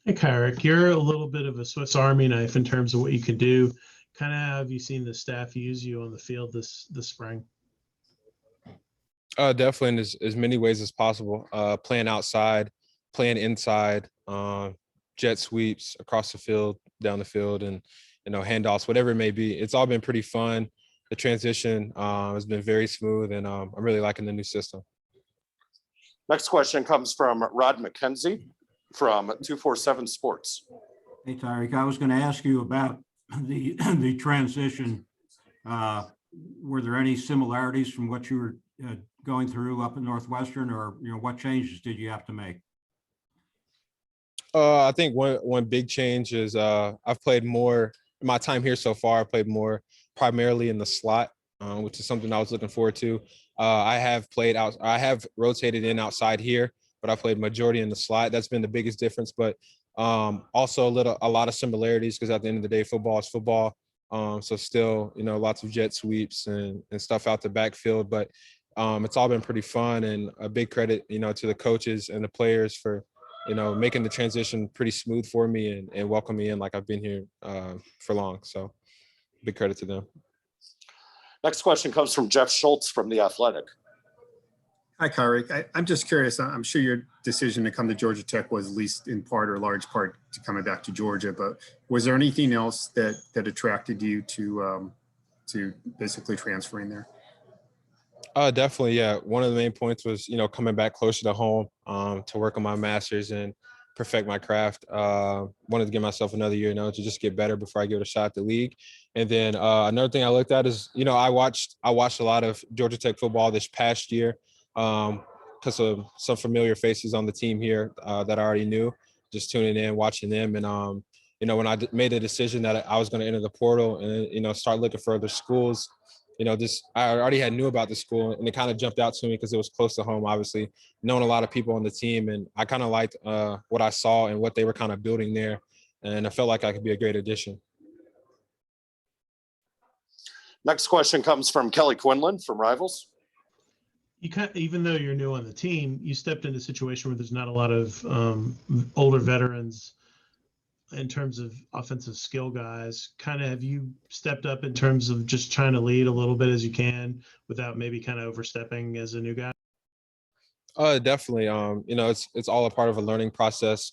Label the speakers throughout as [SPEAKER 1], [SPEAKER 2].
[SPEAKER 1] Hey, Kyrick, you're a little bit of a Swiss Army knife in terms of what you can do. Kind of have you seen the staff use you on the field this spring?
[SPEAKER 2] Definitely in as many ways as possible. Playing outside, playing inside, jet sweeps across the field, down the field, and handoffs, whatever it may be. It's all been pretty fun. The transition has been very smooth, and I'm really liking the new system.
[SPEAKER 3] Next question comes from Rod McKenzie from 247 Sports.
[SPEAKER 4] Hey, Tyreek, I was going to ask you about the transition. Were there any similarities from what you were going through up in Northwestern, or what changes did you have to make?
[SPEAKER 2] I think one big change is I've played more my time here so far. I played more primarily in the slot, which is something I was looking forward to. I have played out. I have rotated in outside here, but I played majority in the slot. That's been the biggest difference. But also a lot of similarities, because at the end of the day, football is football. So still, lots of jet sweeps and stuff out the backfield. But it's all been pretty fun, and a big credit, to the coaches and the players for, making the transition pretty smooth for me and welcome me in like I've been here for long. So big credit to them.
[SPEAKER 3] Next question comes from Jeff Schultz from The Athletic.
[SPEAKER 5] Hi, Kyrick. I'm just curious. I'm sure your decision to come to Georgia Tech was at least in part or large part to coming back to Georgia, but was there anything else that attracted you to basically transferring there?
[SPEAKER 2] Definitely, yeah. One of the main points was, coming back closer to home to work on my master's and perfect my craft. Wanted to give myself another year, to just get better before I give it a shot at the league. And then another thing I looked at is, I watched a lot of Georgia Tech football this past year because of some familiar faces on the team here that I already knew, just tuning in, watching them. And, when I made a decision that I was going to enter the portal and, start looking for other schools, I already knew about the school, and it kind of jumped out to me because it was close to home, obviously, knowing a lot of people on the team. And I kind of liked what I saw and what they were kind of building there. And I felt like I could be a great addition.
[SPEAKER 3] Next question comes from Kelly Quinlan from Rivals.
[SPEAKER 1] Even though you're new on the team, you stepped into a situation where there's not a lot of older veterans in terms of offensive skill guys. Kind of have you stepped up in terms of just trying to lead a little bit as you can without maybe kind of overstepping as a new guy?
[SPEAKER 2] Definitely. It's all a part of a learning process.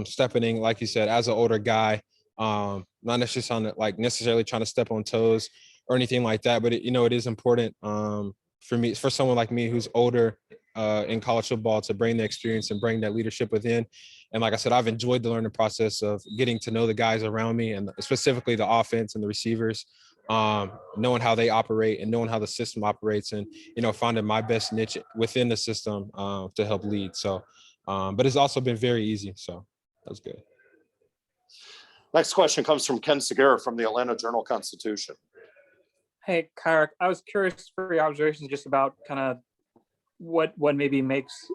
[SPEAKER 2] Stepping in, like you said, as an older guy, not necessarily trying to step on toes or anything like that, but it is important for someone like me who's older in college football to bring the experience and bring that leadership within. And like I said, I've enjoyed the learning process of getting to know the guys around me, and specifically the offense and the receivers, knowing how they operate and knowing how the system operates, and, finding my best niche within the system to help lead. So, but it's also been very easy. So that's good.
[SPEAKER 3] Next question comes from Ken Segura from the Atlanta Journal-Constitution.
[SPEAKER 6] Hey, Kyrick, I was curious for your observations just about kind of what maybe makes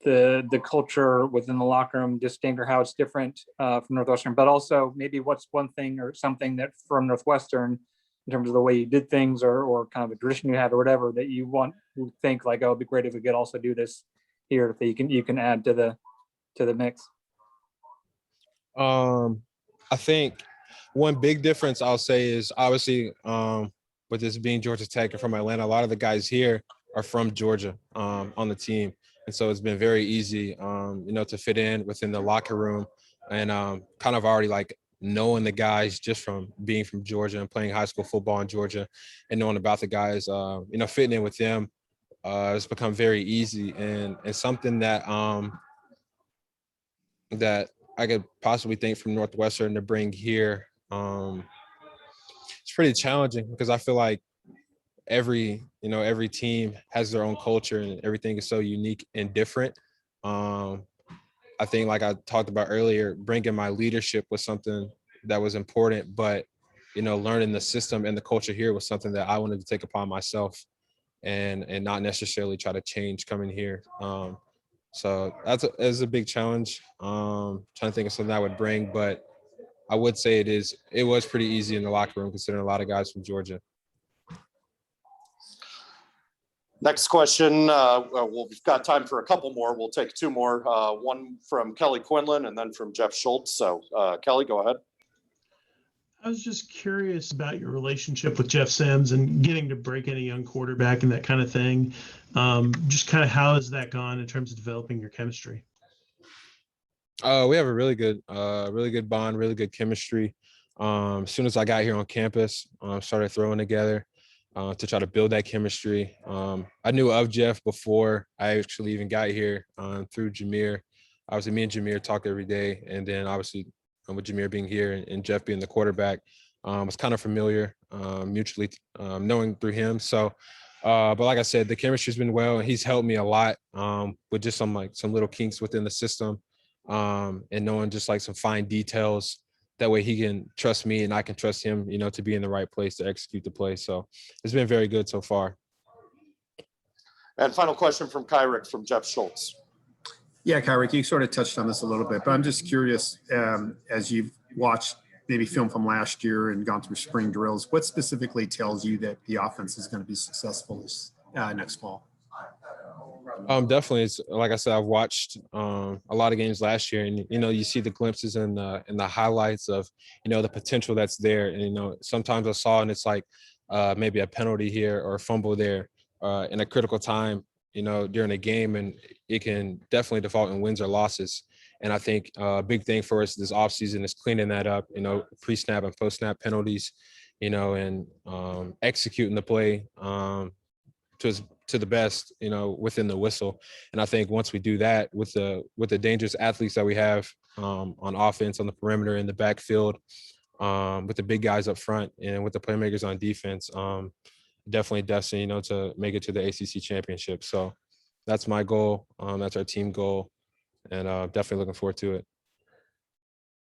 [SPEAKER 6] the culture within the locker room distinct, or how it's different from Northwestern, but also maybe what's one thing or something that from Northwestern in terms of the way you did things, or kind of a tradition you had or whatever that you think like, oh, it'd be great if we could also do this here, that you can add to the mix.
[SPEAKER 2] I think one big difference I'll say is obviously with this being Georgia Tech and from Atlanta, a lot of the guys here are from Georgia on the team. And so it's been very easy, to fit in within the locker room, and kind of already like knowing the guys just from being from Georgia and playing high school football in Georgia, and knowing about the guys, fitting in with them has become very easy, and something that that I could possibly think from Northwestern to bring here. It's pretty challenging because I feel like every team has their own culture, and everything is so unique and different. I think, like I talked about earlier, bringing my leadership was something that was important, but learning the system and the culture here was something that I wanted to take upon myself and not necessarily try to change coming here. So that's a big challenge. Trying to think of something I would bring, but I would say it was pretty easy in the locker room considering a lot of guys from Georgia.
[SPEAKER 3] Next question, we've got time for a couple more. We'll take two more. One from Kelly Quinlan and then from Jeff Schultz. So Kelly, go ahead.
[SPEAKER 1] I was just curious about your relationship with Jeff Sims and getting to break in a young quarterback and that kind of thing. Just kind of how has that gone in terms of developing your chemistry?
[SPEAKER 2] We have a really good bond, really good chemistry. As soon as I got here on campus, started throwing together to try to build that chemistry. I knew of Jeff before I actually even got here through Jameer. Obviously, me and Jameer talk every day, and then obviously with Jameer being here and Jeff being the quarterback, was kind of familiar, mutually knowing through him. So, but like I said, the chemistry's been well, and he's helped me a lot with just some little kinks within the system, and knowing just like some fine details. That way he can trust me and I can trust him, you know, to be in the right place to execute the play. So it's been very good so far.
[SPEAKER 3] And final question from Kyrick from Jeff Schultz.
[SPEAKER 5] Yeah, Kyrick, you sort of touched on this a little bit, but I'm just curious, as you've watched maybe film from last year and gone through spring drills, what specifically tells you that the offense is going to be successful this next fall?
[SPEAKER 2] Definitely. It's like I said, I've watched a lot of games last year, and you know, you see the glimpses and the highlights of, you know, the potential that's there. And you know, sometimes I saw, and it's like maybe a penalty here or a fumble there in a critical time, you know, during a game, and it can definitely default in wins or losses. And I think a big thing for us this offseason is cleaning that up, you know, pre-snap and post-snap penalties, you know, and executing the play to the best, you know, within the whistle. And I think once we do that with the dangerous athletes that we have on offense, on the perimeter, in the backfield, with the big guys up front and with the playmakers on defense, definitely destined, you know, to make it to the ACC championship. So that's my goal. That's our team goal, and definitely looking forward to it.